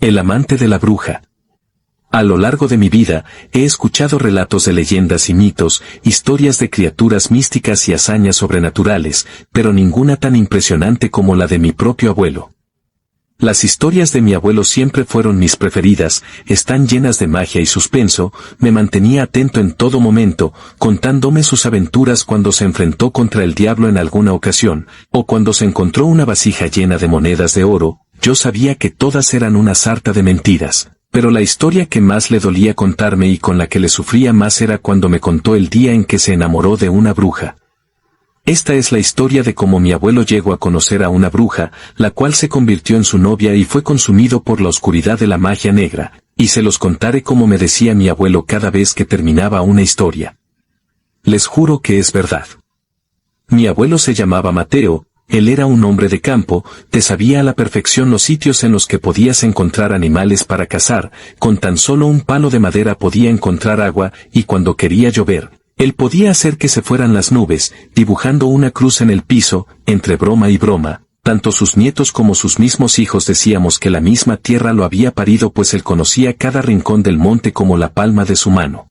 El amante de la bruja. A lo largo de mi vida, he escuchado relatos de leyendas y mitos, historias de criaturas místicas y hazañas sobrenaturales, pero ninguna tan impresionante como la de mi propio abuelo. Las historias de mi abuelo siempre fueron mis preferidas, están llenas de magia y suspenso, me mantenía atento en todo momento, contándome sus aventuras cuando se enfrentó contra el diablo en alguna ocasión, o cuando se encontró una vasija llena de monedas de oro. Yo sabía que todas eran una sarta de mentiras, pero la historia que más le dolía contarme y con la que le sufría más era cuando me contó el día en que se enamoró de una bruja. Esta es la historia de cómo mi abuelo llegó a conocer a una bruja, la cual se convirtió en su novia y fue consumido por la oscuridad de la magia negra, y se los contaré como me decía mi abuelo cada vez que terminaba una historia. Les juro que es verdad. Mi abuelo se llamaba Mateo. Él era un hombre de campo, te sabía a la perfección los sitios en los que podías encontrar animales para cazar, con tan solo un palo de madera podía encontrar agua, y cuando quería llover, él podía hacer que se fueran las nubes, dibujando una cruz en el piso. Entre broma y broma, tanto sus nietos como sus mismos hijos decíamos que la misma tierra lo había parido, pues él conocía cada rincón del monte como la palma de su mano.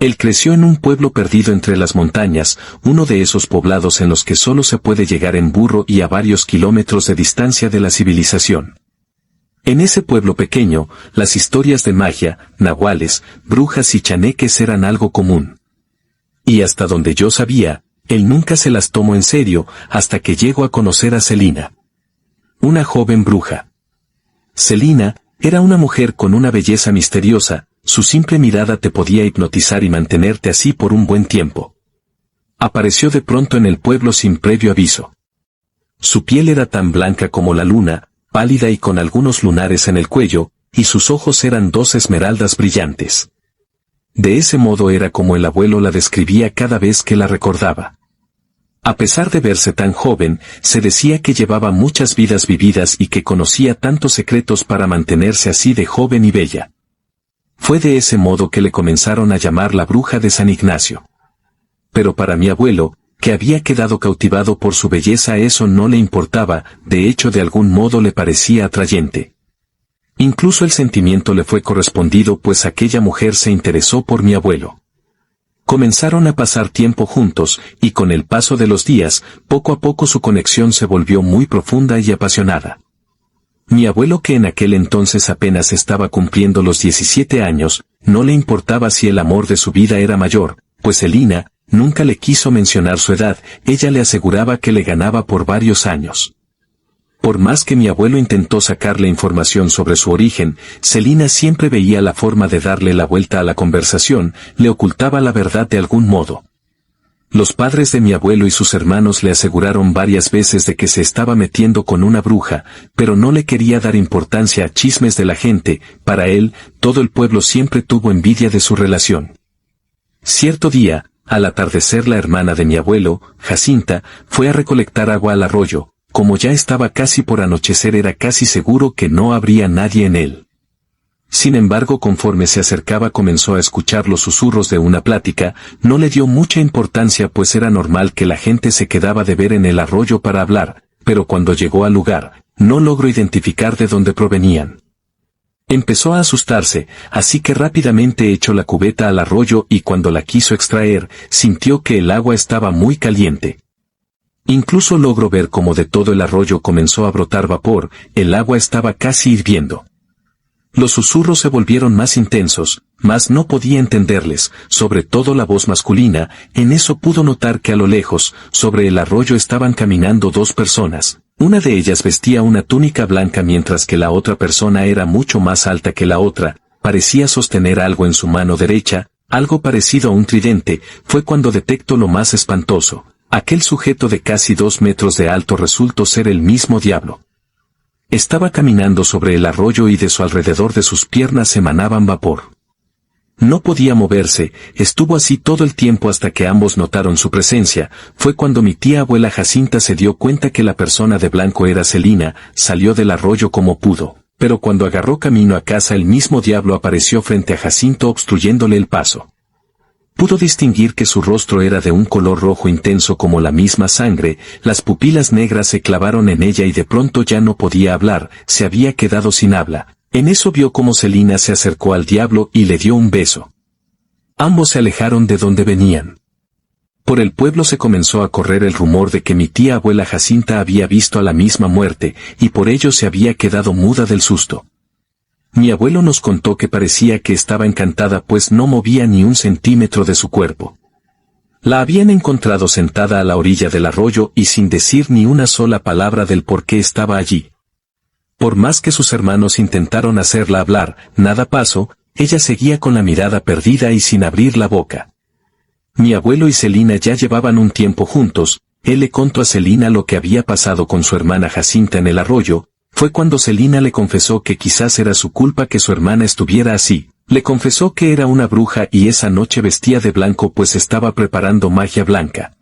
Él creció en un pueblo perdido entre las montañas, uno de esos poblados en los que solo se puede llegar en burro y a varios kilómetros de distancia de la civilización. En ese pueblo pequeño, las historias de magia, nahuales, brujas y chaneques eran algo común. Y hasta donde yo sabía, él nunca se las tomó en serio, hasta que llegó a conocer a Celina. Una joven bruja. Celina era una mujer con una belleza misteriosa. Su simple mirada te podía hipnotizar y mantenerte así por un buen tiempo. Apareció de pronto en el pueblo sin previo aviso. Su piel era tan blanca como la luna, pálida y con algunos lunares en el cuello, y sus ojos eran dos esmeraldas brillantes. De ese modo era como el abuelo la describía cada vez que la recordaba. A pesar de verse tan joven, se decía que llevaba muchas vidas vividas y que conocía tantos secretos para mantenerse así de joven y bella. Fue de ese modo que le comenzaron a llamar la bruja de San Ignacio. Pero para mi abuelo, que había quedado cautivado por su belleza, eso no le importaba, de hecho de algún modo le parecía atrayente. Incluso el sentimiento le fue correspondido, pues aquella mujer se interesó por mi abuelo. Comenzaron a pasar tiempo juntos, y con el paso de los días, poco a poco su conexión se volvió muy profunda y apasionada. Mi abuelo, que en aquel entonces apenas estaba cumpliendo los 17 años, no le importaba si el amor de su vida era mayor, pues Celina nunca le quiso mencionar su edad, ella le aseguraba que le ganaba por varios años. Por más que mi abuelo intentó sacarle información sobre su origen, Celina siempre veía la forma de darle la vuelta a la conversación, le ocultaba la verdad de algún modo. Los padres de mi abuelo y sus hermanos le aseguraron varias veces de que se estaba metiendo con una bruja, pero no le quería dar importancia a chismes de la gente. Para él, todo el pueblo siempre tuvo envidia de su relación. Cierto día, al atardecer, la hermana de mi abuelo, Jacinta, fue a recolectar agua al arroyo. Como ya estaba casi por anochecer, era casi seguro que no habría nadie en él. Sin embargo, conforme se acercaba comenzó a escuchar los susurros de una plática. No le dio mucha importancia, pues era normal que la gente se quedaba de ver en el arroyo para hablar, pero cuando llegó al lugar, no logró identificar de dónde provenían. Empezó a asustarse, así que rápidamente echó la cubeta al arroyo y cuando la quiso extraer, sintió que el agua estaba muy caliente. Incluso logró ver cómo de todo el arroyo comenzó a brotar vapor, el agua estaba casi hirviendo. Los susurros se volvieron más intensos, mas no podía entenderles, sobre todo la voz masculina. En eso pudo notar que a lo lejos, sobre el arroyo estaban caminando dos personas. Una de ellas vestía una túnica blanca mientras que la otra persona era mucho más alta que la otra, parecía sostener algo en su mano derecha, algo parecido a un tridente. Fue cuando detectó lo más espantoso. Aquel sujeto de casi 2 metros de alto resultó ser el mismo diablo. Estaba caminando sobre el arroyo y de su alrededor de sus piernas emanaban vapor. No podía moverse, estuvo así todo el tiempo hasta que ambos notaron su presencia. Fue cuando mi tía abuela Jacinta se dio cuenta que la persona de blanco era Celina, salió del arroyo como pudo, pero cuando agarró camino a casa el mismo diablo apareció frente a Jacinto obstruyéndole el paso. Pudo distinguir que su rostro era de un color rojo intenso como la misma sangre, las pupilas negras se clavaron en ella y de pronto ya no podía hablar, se había quedado sin habla. En eso vio cómo Celina se acercó al diablo y le dio un beso. Ambos se alejaron de donde venían. Por el pueblo se comenzó a correr el rumor de que mi tía abuela Jacinta había visto a la misma muerte, y por ello se había quedado muda del susto. Mi abuelo nos contó que parecía que estaba encantada pues no movía ni un centímetro de su cuerpo. La habían encontrado sentada a la orilla del arroyo y sin decir ni una sola palabra del por qué estaba allí. Por más que sus hermanos intentaron hacerla hablar, nada pasó, ella seguía con la mirada perdida y sin abrir la boca. Mi abuelo y Celina ya llevaban un tiempo juntos, él le contó a Celina lo que había pasado con su hermana Jacinta en el arroyo, fue cuando Celina le confesó que quizás era su culpa que su hermana estuviera así, le confesó que era una bruja y esa noche vestía de blanco pues estaba preparando magia blanca.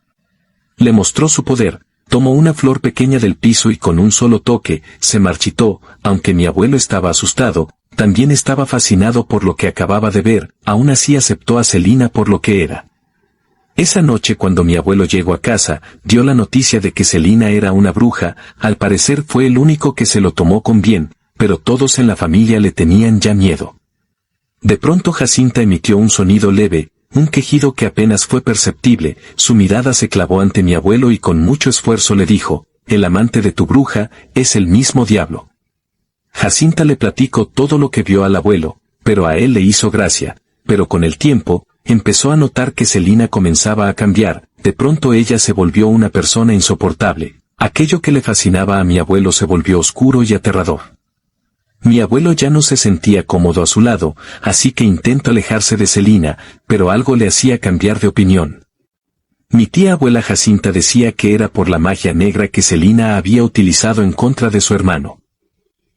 Le mostró su poder, tomó una flor pequeña del piso y con un solo toque, se marchitó, aunque mi abuelo estaba asustado, también estaba fascinado por lo que acababa de ver, aún así aceptó a Celina por lo que era. Esa noche cuando mi abuelo llegó a casa, dio la noticia de que Celina era una bruja, al parecer fue el único que se lo tomó con bien, pero todos en la familia le tenían ya miedo. De pronto Jacinta emitió un sonido leve, un quejido que apenas fue perceptible, su mirada se clavó ante mi abuelo y con mucho esfuerzo le dijo, el amante de tu bruja, es el mismo diablo. Jacinta le platicó todo lo que vio al abuelo, pero a él le hizo gracia, pero con el tiempo, empezó a notar que Celina comenzaba a cambiar, de pronto ella se volvió una persona insoportable, aquello que le fascinaba a mi abuelo se volvió oscuro y aterrador. Mi abuelo ya no se sentía cómodo a su lado, así que intentó alejarse de Celina, pero algo le hacía cambiar de opinión. Mi tía abuela Jacinta decía que era por la magia negra que Celina había utilizado en contra de su hermano.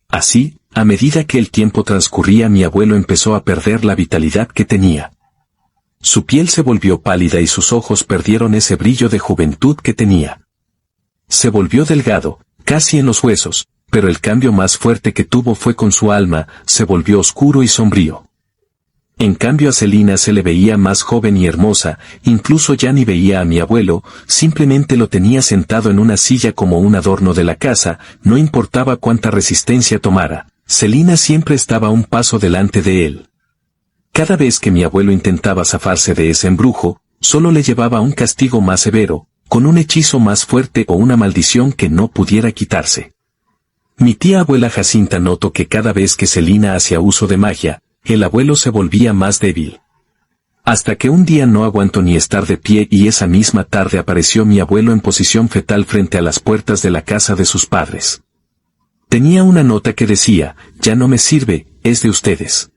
Así, a medida que el tiempo transcurría mi abuelo empezó a perder la vitalidad que tenía. Su piel se volvió pálida y sus ojos perdieron ese brillo de juventud que tenía. Se volvió delgado, casi en los huesos, pero el cambio más fuerte que tuvo fue con su alma, se volvió oscuro y sombrío. En cambio a Celina se le veía más joven y hermosa, incluso ya ni veía a mi abuelo, simplemente lo tenía sentado en una silla como un adorno de la casa, no importaba cuánta resistencia tomara, Celina siempre estaba un paso delante de él. Cada vez que mi abuelo intentaba zafarse de ese embrujo, solo le llevaba un castigo más severo, con un hechizo más fuerte o una maldición que no pudiera quitarse. Mi tía abuela Jacinta notó que cada vez que Celina hacía uso de magia, el abuelo se volvía más débil. Hasta que un día no aguantó ni estar de pie y esa misma tarde apareció mi abuelo en posición fetal frente a las puertas de la casa de sus padres. Tenía una nota que decía, ya no me sirve, es de ustedes.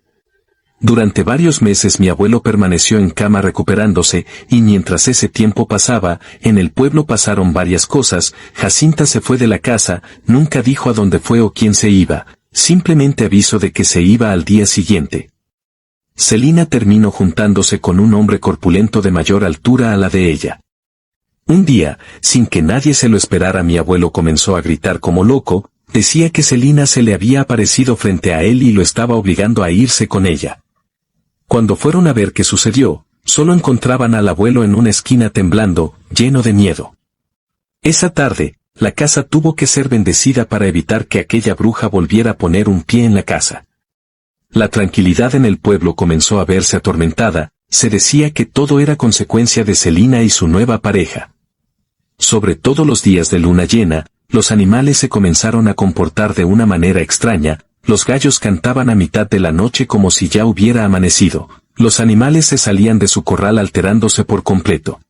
Durante varios meses mi abuelo permaneció en cama recuperándose, y mientras ese tiempo pasaba, en el pueblo pasaron varias cosas, Jacinta se fue de la casa, nunca dijo a dónde fue o quién se iba, simplemente avisó de que se iba al día siguiente. Celina terminó juntándose con un hombre corpulento de mayor altura a la de ella. Un día, sin que nadie se lo esperara mi abuelo comenzó a gritar como loco, decía que Celina se le había aparecido frente a él y lo estaba obligando a irse con ella. Cuando fueron a ver qué sucedió, solo encontraban al abuelo en una esquina temblando, lleno de miedo. Esa tarde, la casa tuvo que ser bendecida para evitar que aquella bruja volviera a poner un pie en la casa. La tranquilidad en el pueblo comenzó a verse atormentada, se decía que todo era consecuencia de Celina y su nueva pareja. Sobre todo los días de luna llena, los animales se comenzaron a comportar de una manera extraña, los gallos cantaban a mitad de la noche como si ya hubiera amanecido, los animales se salían de su corral alterándose por completo.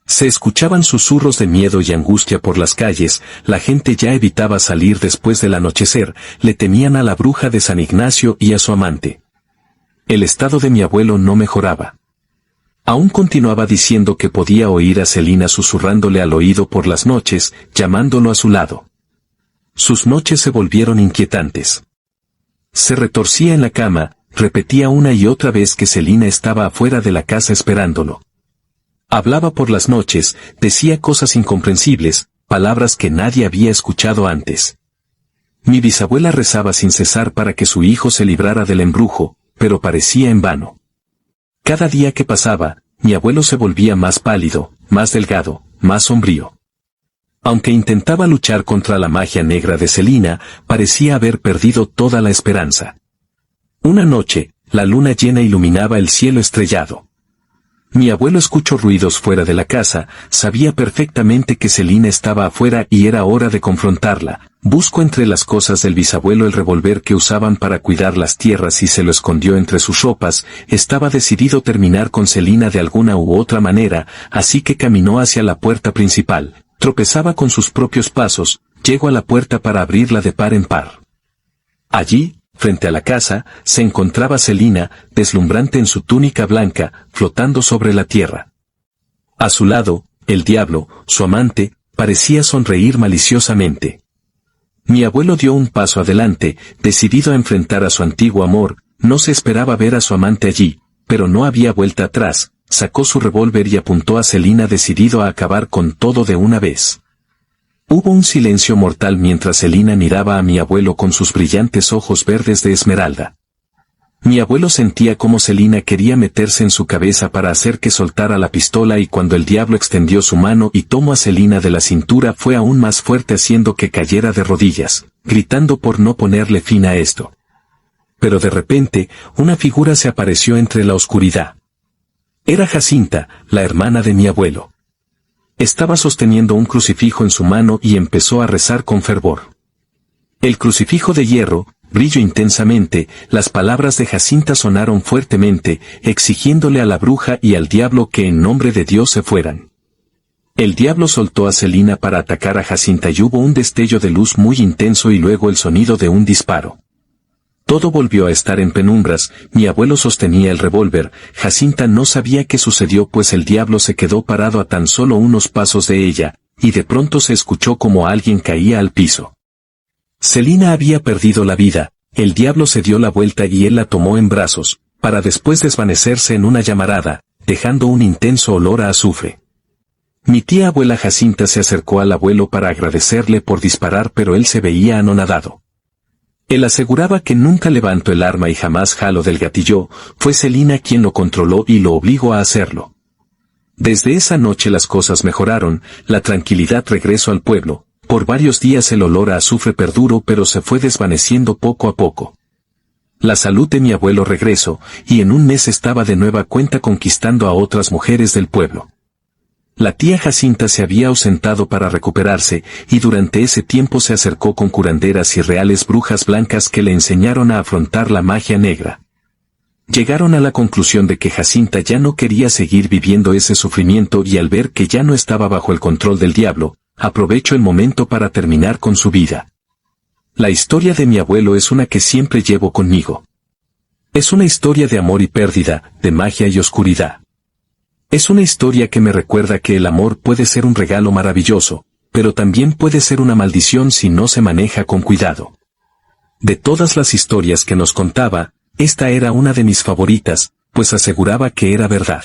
Se escuchaban susurros de miedo y angustia por las calles, la gente ya evitaba salir después del anochecer, le temían a la bruja de San Ignacio y a su amante. El estado de mi abuelo no mejoraba. Aún continuaba diciendo que podía oír a Celina susurrándole al oído por las noches, llamándolo a su lado. Sus noches se volvieron inquietantes. Se retorcía en la cama, repetía una y otra vez que Celina estaba afuera de la casa esperándolo. Hablaba por las noches, decía cosas incomprensibles, palabras que nadie había escuchado antes. Mi bisabuela rezaba sin cesar para que su hijo se librara del embrujo, pero parecía en vano. Cada día que pasaba, mi abuelo se volvía más pálido, más delgado, más sombrío. Aunque intentaba luchar contra la magia negra de Selina, parecía haber perdido toda la esperanza. Una noche, la luna llena iluminaba el cielo estrellado. Mi abuelo escuchó ruidos fuera de la casa, sabía perfectamente que Selina estaba afuera y era hora de confrontarla. Buscó entre las cosas del bisabuelo el revólver que usaban para cuidar las tierras y se lo escondió entre sus ropas. Estaba decidido terminar con Selina de alguna u otra manera, así que caminó hacia la puerta principal. Tropezaba con sus propios pasos, llegó a la puerta para abrirla de par en par. Allí, frente a la casa, se encontraba Selina, deslumbrante en su túnica blanca, flotando sobre la tierra. A su lado, el diablo, su amante, parecía sonreír maliciosamente. Mi abuelo dio un paso adelante, decidido a enfrentar a su antiguo amor. No se esperaba ver a su amante allí, pero no había vuelta atrás. Sacó su revólver y apuntó a Selina decidido a acabar con todo de una vez. Hubo un silencio mortal mientras Selina miraba a mi abuelo con sus brillantes ojos verdes de esmeralda. Mi abuelo sentía cómo Selina quería meterse en su cabeza para hacer que soltara la pistola, y cuando el diablo extendió su mano y tomó a Selina de la cintura fue aún más fuerte, haciendo que cayera de rodillas, gritando por no ponerle fin a esto. Pero de repente, una figura se apareció entre la oscuridad. Era Jacinta, la hermana de mi abuelo. Estaba sosteniendo un crucifijo en su mano y empezó a rezar con fervor. El crucifijo de hierro brilló intensamente. Las palabras de Jacinta sonaron fuertemente, exigiéndole a la bruja y al diablo que en nombre de Dios se fueran. El diablo soltó a Selina para atacar a Jacinta y hubo un destello de luz muy intenso y luego el sonido de un disparo. Todo volvió a estar en penumbras. Mi abuelo sostenía el revólver. Jacinta no sabía qué sucedió, pues el diablo se quedó parado a tan solo unos pasos de ella, y de pronto se escuchó como alguien caía al piso. Selina había perdido la vida. El diablo se dio la vuelta y él la tomó en brazos, para después desvanecerse en una llamarada, dejando un intenso olor a azufre. Mi tía abuela Jacinta se acercó al abuelo para agradecerle por disparar, pero él se veía anonadado. Él aseguraba que nunca levantó el arma y jamás jaló del gatillo. Fue Selina quien lo controló y lo obligó a hacerlo. Desde esa noche las cosas mejoraron, la tranquilidad regresó al pueblo. Por varios días el olor a azufre perduró, pero se fue desvaneciendo poco a poco. La salud de mi abuelo regresó, y en un mes estaba de nueva cuenta conquistando a otras mujeres del pueblo. La tía Jacinta se había ausentado para recuperarse, y durante ese tiempo se acercó con curanderas y reales brujas blancas que le enseñaron a afrontar la magia negra. Llegaron a la conclusión de que Jacinta ya no quería seguir viviendo ese sufrimiento, y al ver que ya no estaba bajo el control del diablo, aprovechó el momento para terminar con su vida. La historia de mi abuelo es una que siempre llevo conmigo. Es una historia de amor y pérdida, de magia y oscuridad. Es una historia que me recuerda que el amor puede ser un regalo maravilloso, pero también puede ser una maldición si no se maneja con cuidado. De todas las historias que nos contaba, esta era una de mis favoritas, pues aseguraba que era verdad.